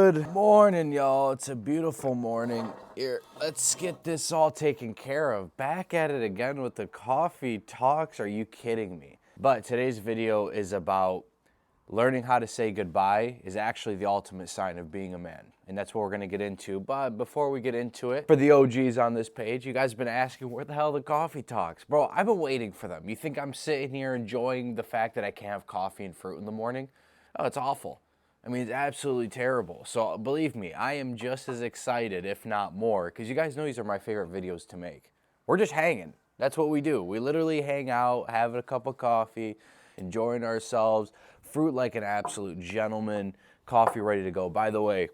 Good morning, y'all. It's a beautiful morning. Here, let's get this all taken care of. Back at it again with the coffee talks. Are you kidding me? But today's video is about learning how to say goodbye is actually the ultimate sign of being a man. And that's what we're going to get into. But before we get into it, for the OGs on this page, you guys have been asking, where the hell are the coffee talks? Bro, I've been waiting for them. You think I'm sitting here enjoying the fact that I can't have coffee and fruit in the morning? Oh, it's awful. I mean, it's absolutely terrible. So believe me, I am just as excited, if not more, because you guys know these are my favorite videos to make. We're just hanging. That's what we do. We literally hang out, having a cup of coffee, enjoying ourselves, fruit like an absolute gentleman, coffee ready to go. By the way,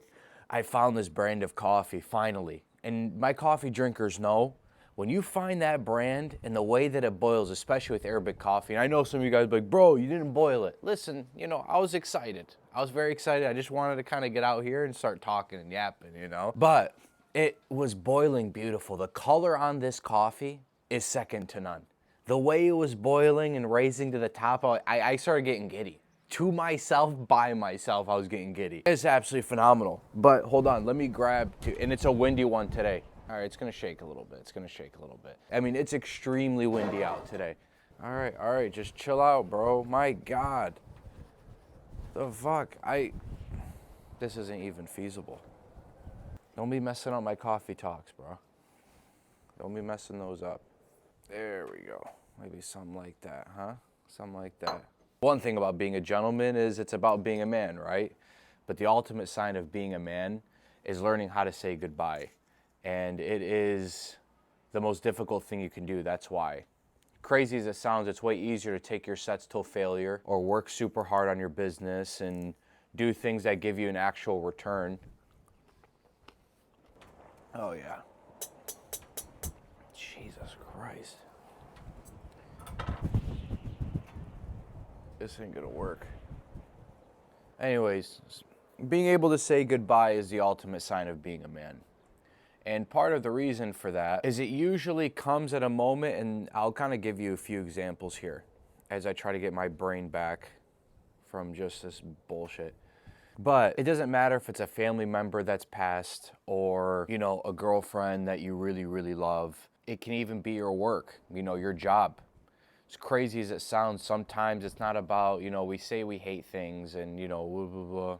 I found this brand of coffee finally. And my coffee drinkers know, when you find that brand and the way that it boils, especially with Arabic coffee, and I know some of you guys are like, bro, you didn't boil it. Listen, you know, I was excited. I was very excited. I just wanted to kind of get out here and start talking and yapping, you know. But it was boiling beautiful. The color on this coffee is second to none. The way it was boiling and raising to the top, I started getting giddy. To myself, by myself, I was getting giddy. It's absolutely phenomenal. But hold on, let me grab two, and it's a windy one today. All right, it's gonna shake a little bit. It's gonna shake a little bit. I mean, it's extremely windy out today. All right, just chill out, bro. My God. The fuck? This isn't even feasible. Don't be messing up my coffee talks, bro. Don't be messing those up. There we go. Maybe something like that, huh? Something like that. One thing about being a gentleman is it's about being a man, right? But the ultimate sign of being a man is learning how to say goodbye. And it is the most difficult thing you can do. That's why. Crazy as it sounds, it's way easier to take your sets till failure or work super hard on your business and do things that give you an actual return. Oh, yeah. Jesus Christ. This ain't gonna work. Anyways, being able to say goodbye is the ultimate sign of being a man. And part of the reason for that is it usually comes at a moment, and I'll kind of give you a few examples here as I try to get my brain back from just this bullshit. But it doesn't matter if it's a family member that's passed or, you know, a girlfriend that you really, really love. It can even be your work, you know, your job. As crazy as it sounds, sometimes it's not about, you know, we say we hate things and, you know, blah, blah, blah.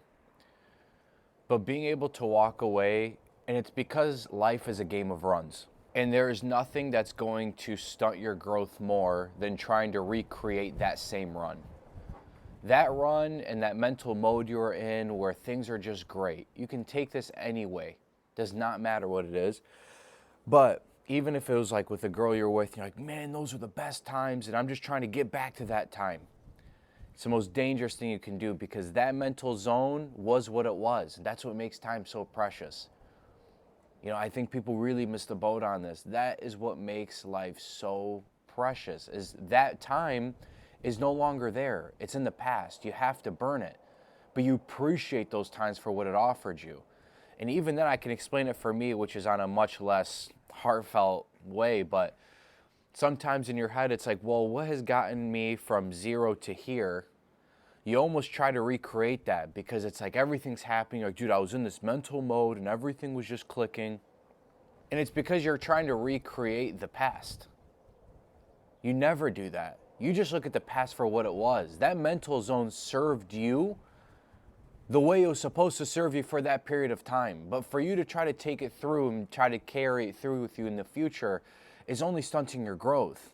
But being able to walk away, and it's because life is a game of runs. And there is nothing that's going to stunt your growth more than trying to recreate that same run. That run and that mental mode you're in where things are just great. You can take this anyway. Does not matter what it is. But even if it was like with a girl you're with, you're like, man, those are the best times, and I'm just trying to get back to that time. It's the most dangerous thing you can do because that mental zone was what it was. And that's what makes time so precious. You know, I think people really miss the boat on this. That is what makes life so precious, is that time is no longer there. It's in the past. You have to burn it. But you appreciate those times for what it offered you. And even then I can explain it for me, which is on a much less heartfelt way, but sometimes in your head it's like, well, what has gotten me from zero to here? You almost try to recreate that because it's like everything's happening. Like, dude, I was in this mental mode and everything was just clicking. And it's because you're trying to recreate the past. You never do that. You just look at the past for what it was. That mental zone served you the way it was supposed to serve you for that period of time. But for you to try to take it through and try to carry it through with you in the future is only stunting your growth.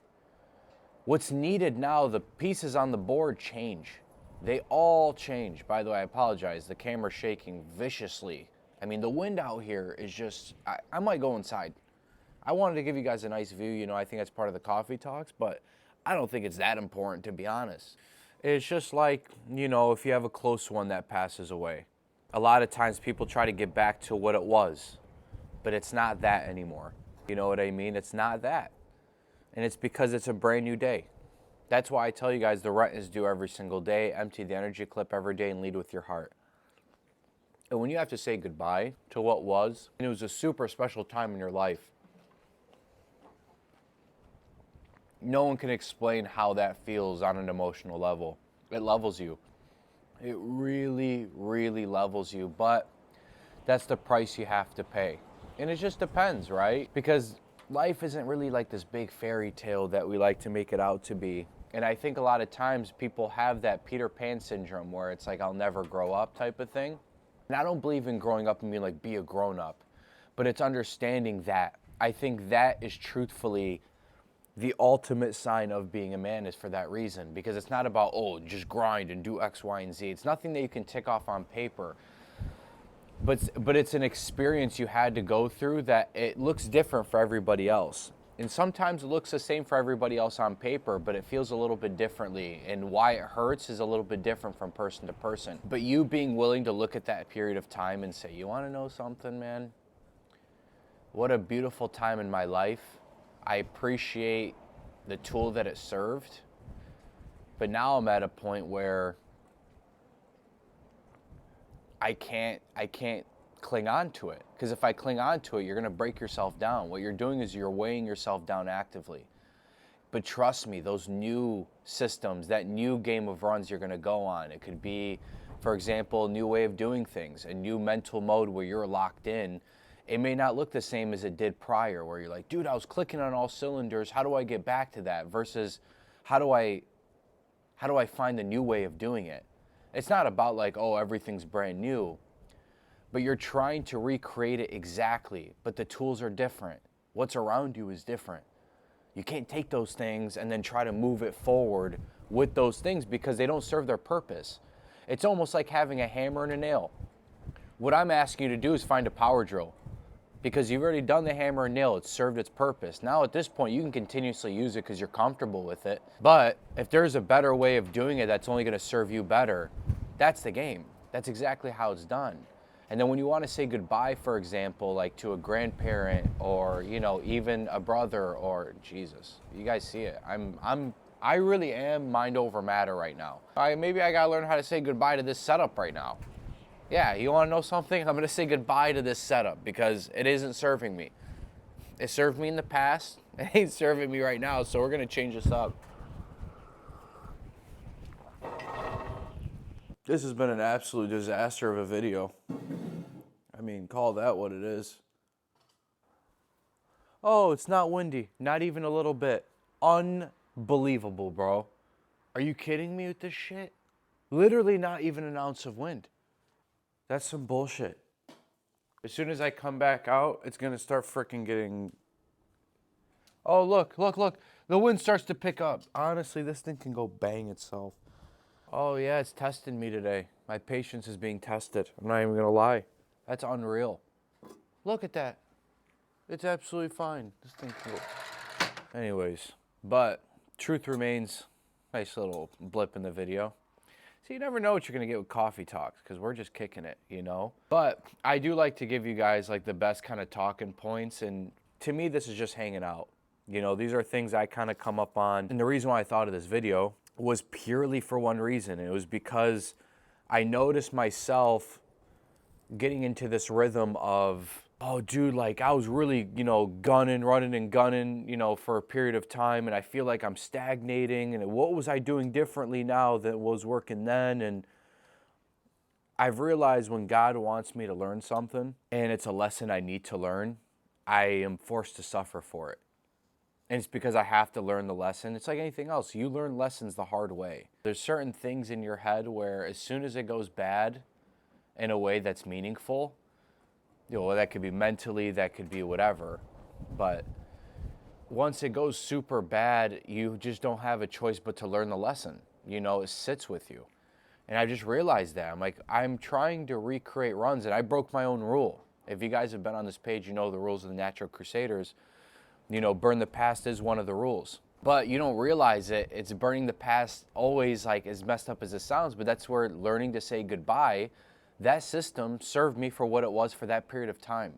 What's needed now, the pieces on the board change. They all change. By the way, I apologize. The camera's shaking viciously. I mean, the wind out here is just, I might go inside. I wanted to give you guys a nice view. You know, I think that's part of the coffee talks, but I don't think it's that important, to be honest. It's just like, you know, if you have a close one that passes away. A lot of times people try to get back to what it was, but it's not that anymore. You know what I mean? It's not that. And it's because it's a brand new day. That's why I tell you guys the rent is due every single day. Empty the energy clip every day and lead with your heart. And when you have to say goodbye to what was, and it was a super special time in your life, no one can explain how that feels on an emotional level. It levels you. It really, really levels you. But that's the price you have to pay. And it just depends, right? Because life isn't really like this big fairy tale that we like to make it out to be. And I think a lot of times people have that Peter Pan syndrome where it's like, I'll never grow up type of thing. And I don't believe in growing up and being like, be a grown up. But it's understanding that. I think that is truthfully the ultimate sign of being a man, is for that reason. Because it's not about, oh, just grind and do X, Y, and Z. It's nothing that you can tick off on paper. But it's an experience you had to go through that it looks different for everybody else. And sometimes it looks the same for everybody else on paper, but it feels a little bit differently. And why it hurts is a little bit different from person to person. But you being willing to look at that period of time and say, you want to know something, man? What a beautiful time in my life. I appreciate the tool that it served. But now I'm at a point where I can't cling on to it, because if I cling on to it, you're going to break yourself down. What you're doing is you're weighing yourself down actively. But trust me, those new systems, that new game of runs you're going to go on, it could be, for example, a new way of doing things, a new mental mode where you're locked in. It may not look the same as it did prior, where you're like, dude, I was clicking on all cylinders. How do I get back to that? Versus how do I find the new way of doing it? It's not about like, oh, everything's brand new, but you're trying to recreate it exactly, but the tools are different. What's around you is different. You can't take those things and then try to move it forward with those things because they don't serve their purpose. It's almost like having a hammer and a nail. What I'm asking you to do is find a power drill, because you've already done the hammer and nail. It's served its purpose. Now at this point, you can continuously use it because you're comfortable with it. But if there's a better way of doing it that's only going to serve you better, that's the game. That's exactly how it's done. And then when you want to say goodbye, for example, like to a grandparent or, you know, even a brother or Jesus, you guys see it. I really am mind over matter right now. Maybe I got to learn how to say goodbye to this setup right now. Yeah, you want to know something? I'm going to say goodbye to this setup because it isn't serving me. It served me in the past. It ain't serving me right now, so we're going to change this up. This has been an absolute disaster of a video. I mean, call that what it is. Oh, it's not windy. Not even a little bit. Unbelievable, bro. Are you kidding me with this shit? Literally not even an ounce of wind. That's some bullshit. As soon as I come back out, it's going to start freaking getting... Oh, look. The wind starts to pick up. Honestly, this thing can go bang itself. Oh, yeah, it's testing me today. My patience is being tested. I'm not even going to lie. That's unreal. Look at that. It's absolutely fine. This thing can go... Anyways, but truth remains, nice little blip in the video. So you never know what you're going to get with Coffee Talks, because we're just kicking it, you know? But I do like to give you guys like the best kind of talking points, and to me, this is just hanging out. You know, these are things I kind of come up on, and the reason why I thought of this video was purely for one reason. It was because I noticed myself getting into this rhythm of, oh, dude, like I was really, you know, running and gunning, you know, for a period of time, and I feel like I'm stagnating, and what was I doing differently now that was working then? And I've realized when God wants me to learn something, and it's a lesson I need to learn, I am forced to suffer for it. And it's because I have to learn the lesson. It's like anything else. You learn lessons the hard way. There's certain things in your head where as soon as it goes bad in a way that's meaningful, you know, that could be mentally, that could be whatever. But once it goes super bad, you just don't have a choice but to learn the lesson. You know, it sits with you. And I just realized that. I'm like, I'm trying to recreate runs, and I broke my own rule. If you guys have been on this page, you know the rules of the Natural Crusaders. You know, burn the past is one of the rules. But you don't realize it. It's burning the past always, like, as messed up as it sounds, but that's where learning to say goodbye, that system served me for what it was for that period of time.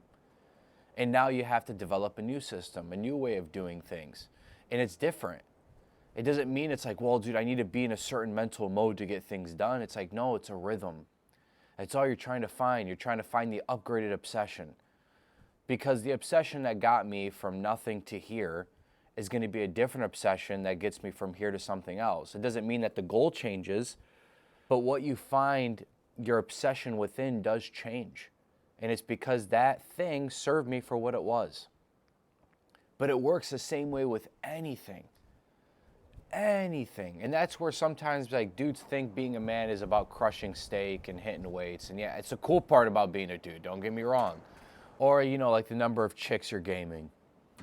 And now you have to develop a new system, a new way of doing things. And it's different. It doesn't mean it's like, well, dude, I need to be in a certain mental mode to get things done. It's like, no, it's a rhythm. That's all you're trying to find. You're trying to find the upgraded obsession. Because the obsession that got me from nothing to here is going to be a different obsession that gets me from here to something else. It doesn't mean that the goal changes, but what you find your obsession within does change. And it's because that thing served me for what it was. But it works the same way with anything. Anything. And that's where sometimes like dudes think being a man is about crushing steak and hitting weights. And yeah, it's a cool part about being a dude, don't get me wrong. Or, like the number of chicks you're gaming.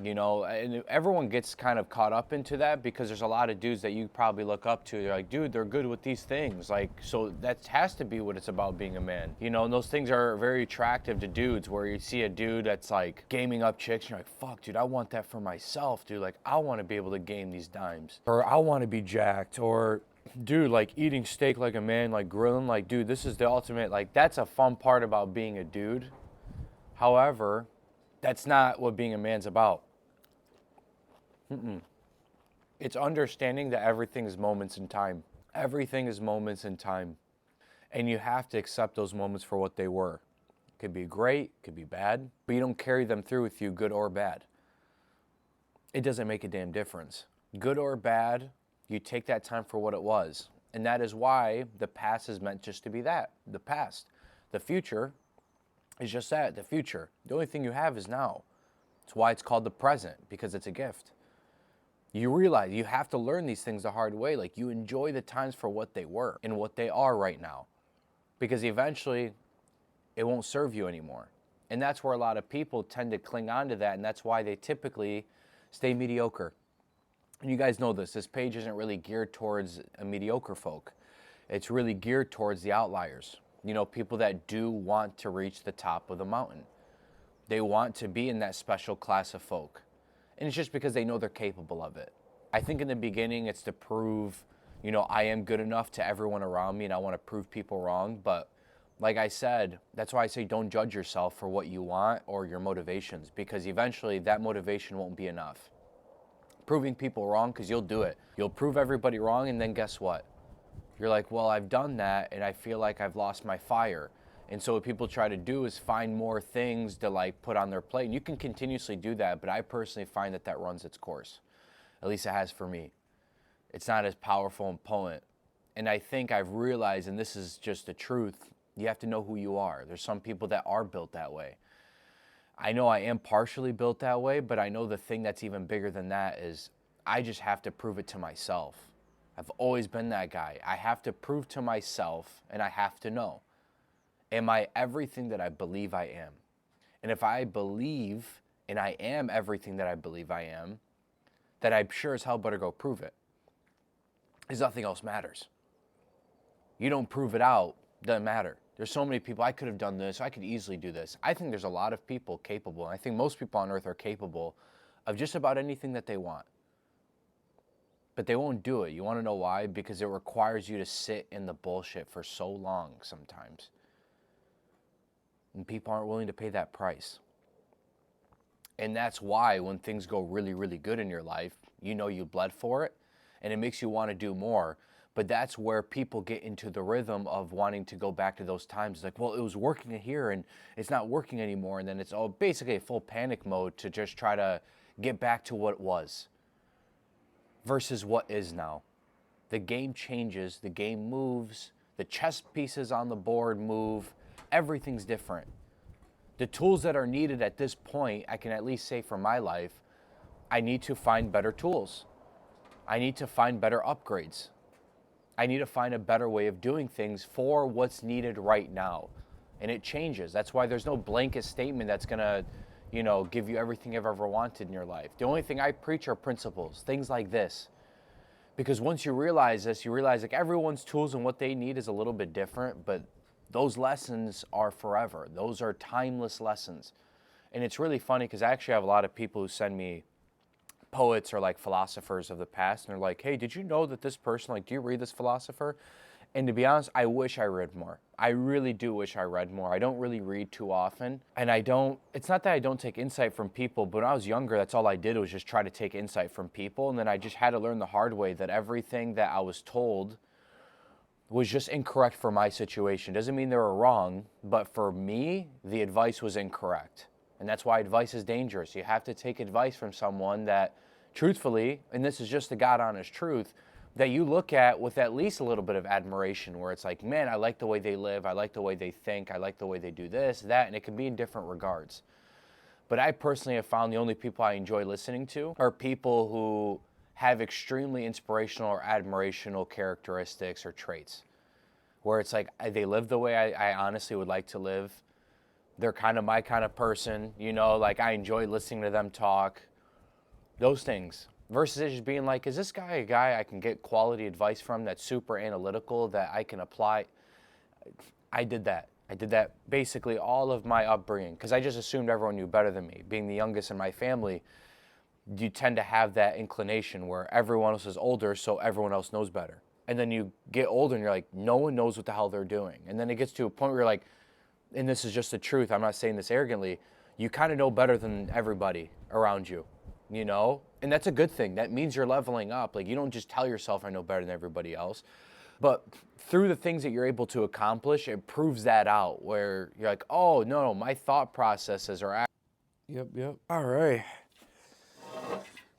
And everyone gets kind of caught up into that because there's a lot of dudes that you probably look up to. They're like, dude, they're good with these things. Like, so that has to be what it's about being a man. And those things are very attractive to dudes where you see a dude that's like gaming up chicks. And you're like, fuck, dude, I want that for myself, dude. Like, I want to be able to game these dimes. Or I want to be jacked. Or, dude, like eating steak like a man, like grilling. Like, dude, this is the ultimate. Like, that's a fun part about being a dude. However, that's not what being a man's about. It's understanding that everything is moments in time. Everything is moments in time. And you have to accept those moments for what they were. It could be great, it could be bad, but you don't carry them through with you, good or bad. It doesn't make a damn difference. Good or bad, you take that time for what it was. And that is why the past is meant just to be that, the past. The future is just that, the future. The only thing you have is now. That's why it's called the present, because it's a gift. You realize you have to learn these things the hard way. Like, you enjoy the times for what they were and what they are right now. Because eventually, it won't serve you anymore. And that's where a lot of people tend to cling on to that, and that's why they typically stay mediocre. And you guys know this. This page isn't really geared towards a mediocre folk. It's really geared towards the outliers. People that do want to reach the top of the mountain. They want to be in that special class of folk. And it's just because they know they're capable of it. I think in the beginning it's to prove, I am good enough to everyone around me and I want to prove people wrong. But like I said, that's why I say don't judge yourself for what you want or your motivations, because eventually that motivation won't be enough. Proving people wrong, because you'll do it. You'll prove everybody wrong, and then guess what? You're like, well, I've done that and I feel like I've lost my fire. And so what people try to do is find more things to like put on their plate. And you can continuously do that, but I personally find that runs its course. At least it has for me. It's not as powerful and potent. And I think I've realized, and this is just the truth, you have to know who you are. There's some people that are built that way. I know I am partially built that way, but I know the thing that's even bigger than that is I just have to prove it to myself. I've always been that guy. I have to prove to myself, and I have to know. Am I everything that I believe I am? And if I believe and I am everything that I believe I am, then I sure as hell better go prove it. Because nothing else matters. You don't prove it out, doesn't matter. There's so many people, I could have done this, I could easily do this. I think there's a lot of people capable, and I think most people on earth are capable of just about anything that they want. But they won't do it. You want to know why? Because it requires you to sit in the bullshit for so long sometimes. And people aren't willing to pay that price. And that's why when things go really, really good in your life, you bled for it, and it makes you want to do more. But that's where people get into the rhythm of wanting to go back to those times. Like, well, it was working here and it's not working anymore. And then it's all basically a full panic mode to just try to get back to what it was versus what is now. The game changes, the game moves, the chess pieces on the board move. Everything's different. The tools that are needed at this point, I can at least say for my life, I need to find better tools. I need to find better upgrades. I need to find a better way of doing things for what's needed right now. And it changes. That's why there's no blanket statement that's gonna, give you everything you've ever wanted in your life. The only thing I preach are principles, things like this. Because once you realize this, you realize like everyone's tools and what they need is a little bit different, but those lessons are forever. Those are timeless lessons. And it's really funny because I actually have a lot of people who send me poets or like philosophers of the past, and they're like, hey, did you know that this person, like, do you read this philosopher? And to be honest, I wish I read more. I really do wish I read more. I don't really read too often. And it's not that I don't take insight from people, but when I was younger, that's all I did was just try to take insight from people. And then I just had to learn the hard way that everything that I was told was just incorrect for my situation. Doesn't mean they were wrong, but for me, the advice was incorrect. And that's why advice is dangerous. You have to take advice from someone that, truthfully, and this is just the God honest truth, that you look at with at least a little bit of admiration, where it's like, man, I like the way they live, I like the way they think, I like the way they do this, that, and it can be in different regards. But I personally have found the only people I enjoy listening to are people who have extremely inspirational or admirational characteristics or traits, where it's like they live the way I honestly would like to live. They're kind of my kind of person, you know, like I enjoy listening to them talk, those things. Versus it just being like, is this guy a guy I can get quality advice from that's super analytical that I can apply? I did that. I did that basically all of my upbringing because I just assumed everyone knew better than me. Being the youngest in my family, you tend to have that inclination where everyone else is older, so everyone else knows better. And then you get older and you're like, no one knows what the hell they're doing. And then it gets to a point where you're like, and this is just the truth, I'm not saying this arrogantly, you kind of know better than everybody around you, you know? And that's a good thing. That means you're leveling up. Like, you don't just tell yourself I know better than everybody else. But through the things that you're able to accomplish, it proves that out where you're like, oh, no, my thought processes are... Yep. All right.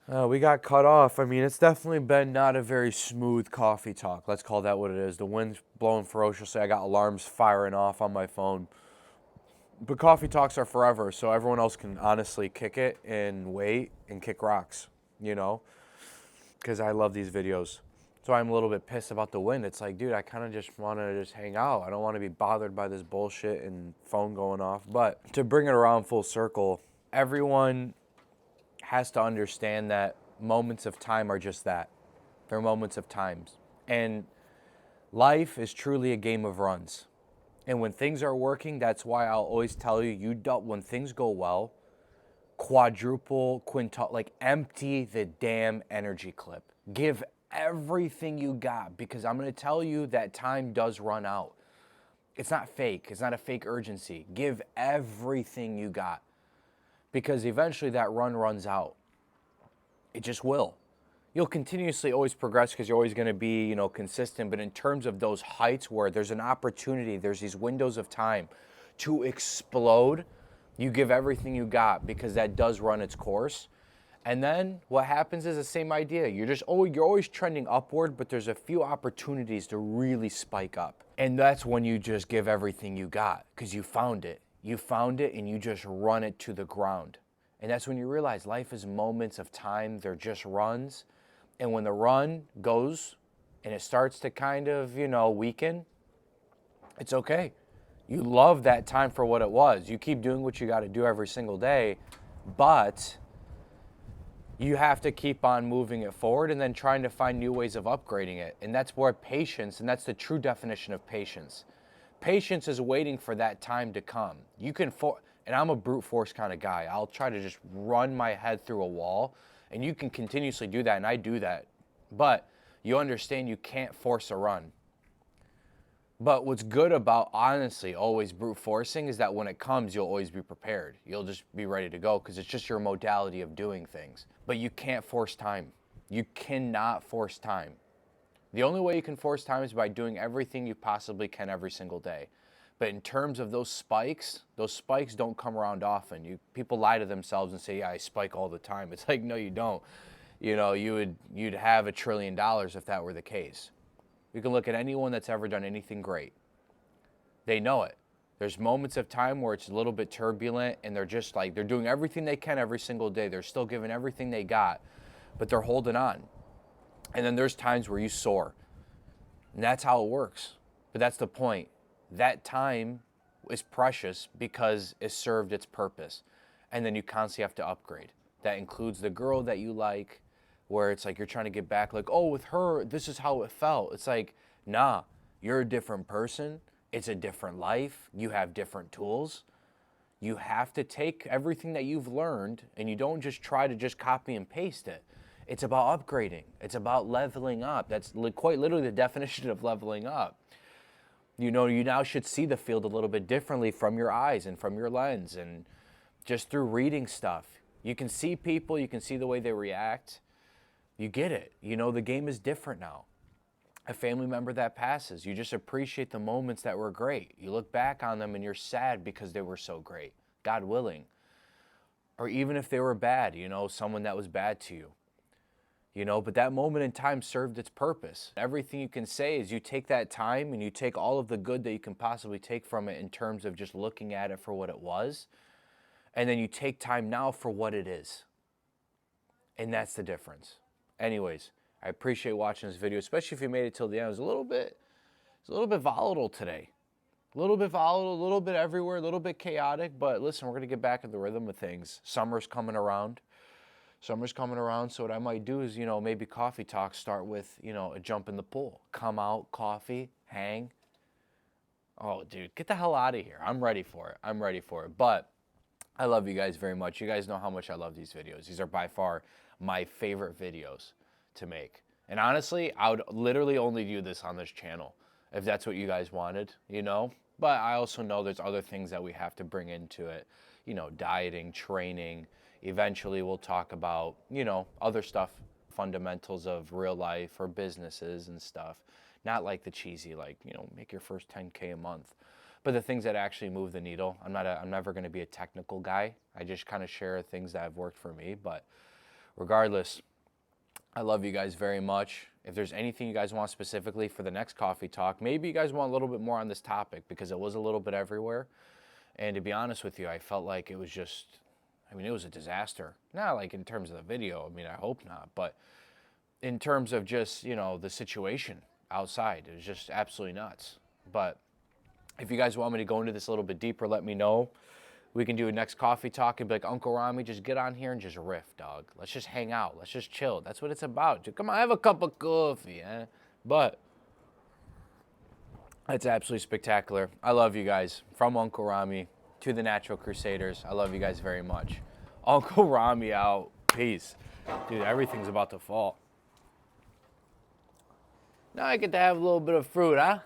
We got cut off. I mean, it's definitely been not a very smooth coffee talk. Let's call that what it is. The wind's blowing ferociously. I got alarms firing off on my phone. But coffee talks are forever, so everyone else can honestly kick it and wait and kick rocks, you know? Because I love these videos. So I'm a little bit pissed about the wind. It's like, dude, I kind of just want to just hang out. I don't want to be bothered by this bullshit and phone going off. But to bring it around full circle, everyone has to understand that moments of time are just that. They're moments of times. And life is truly a game of runs. And when things are working, that's why I'll always tell you, when things go well, quadruple, quintuple, like empty the damn energy clip. Give everything you got, because I'm going to tell you that time does run out. It's not fake. It's not a fake urgency. Give everything you got, because eventually that run runs out. It just will. You'll continuously always progress because you're always going to be, consistent. But in terms of those heights where there's an opportunity, there's these windows of time to explode, you give everything you got, because that does run its course. And then what happens is the same idea. You're always trending upward, but there's a few opportunities to really spike up. And that's when you just give everything you got, because you found it. You found it and you just run it to the ground. And that's when you realize life is moments of time. They're just runs. And when the run goes and it starts to kind of, weaken, it's okay. You love that time for what it was. You keep doing what you got to do every single day, but you have to keep on moving it forward and then trying to find new ways of upgrading it. And that's where patience, and that's the true definition of patience. Patience is waiting for that time to come. And I'm a brute force kind of guy. I'll try to just run my head through a wall, and you can continuously do that, and I do that. But you understand you can't force a run. But what's good about, honestly, always brute forcing is that when it comes, you'll always be prepared. You'll just be ready to go because it's just your modality of doing things. But you can't force time. You cannot force time. The only way you can force time is by doing everything you possibly can every single day. But in terms of those spikes don't come around often. People lie to themselves and say, yeah, I spike all the time. It's like, no, you don't. You'd have $1 trillion if that were the case. You can look at anyone that's ever done anything great. They know it. There's moments of time where it's a little bit turbulent and they're just like, they're doing everything they can every single day. They're still giving everything they got, but they're holding on. And then there's times where you soar. And that's how it works. But that's the point. That time is precious because it served its purpose. And then you constantly have to upgrade. That includes the girl that you like, where it's like you're trying to get back, like, oh, with her, this is how it felt. It's like, nah, you're a different person. It's a different life. You have different tools. You have to take everything that you've learned, and you don't just try to just copy and paste it. It's about upgrading. It's about leveling up. That's quite literally the definition of leveling up. You now should see the field a little bit differently from your eyes and from your lens, and just through reading stuff. You can see people, you can see the way they react. You get it. The game is different now. A family member that passes, you just appreciate the moments that were great. You look back on them and you're sad because they were so great, God willing. Or even if they were bad, someone that was bad to you. you know, but that moment in time served its purpose. Everything you can say is you take that time and you take all of the good that you can possibly take from it in terms of just looking at it for what it was, and then you take time now for what it is. And that's the difference. Anyways, I appreciate watching this video, especially if you made it till the end. It was a little bit volatile today. A little bit volatile, a little bit everywhere, a little bit chaotic, but listen, we're going to get back in the rhythm of things. Summer's coming around. Summer's coming around, so what I might do is, you know, maybe coffee talks start with, you know, a jump in the pool. Come out, coffee, hang. Oh, dude, get the hell out of here. I'm ready for it. I'm ready for it. But I love you guys very much. You guys know how much I love these videos. These are by far my favorite videos to make. And honestly, I would literally only do this on this channel if that's what you guys wanted, you know? But I also know there's other things that we have to bring into it, you know, dieting, training. Eventually we'll talk about, you know, other stuff, fundamentals of real life or businesses and stuff. Not like the cheesy, like, you know, make your first 10K a month. But the things that actually move the needle. I'm never going to be a technical guy. I just kind of share things that have worked for me. But regardless, I love you guys very much. If there's anything you guys want specifically for the next coffee talk, maybe you guys want a little bit more on this topic because it was a little bit everywhere. And to be honest with you, I felt like it was just, I mean, it was a disaster. Not like in terms of the video. I mean, I hope not. But in terms of just, you know, the situation outside, it was just absolutely nuts. But if you guys want me to go into this a little bit deeper, let me know. We can do a next coffee talk and be like, Uncle Rami, just get on here and just riff, dog. Let's just hang out. Let's just chill. That's what it's about. Dude, come on, have a cup of coffee, eh? But it's absolutely spectacular. I love you guys. From Uncle Rami to the Natural Crusaders, I love you guys very much. Uncle Rami out. Peace. Dude, everything's about to fall. Now I get to have a little bit of fruit, huh?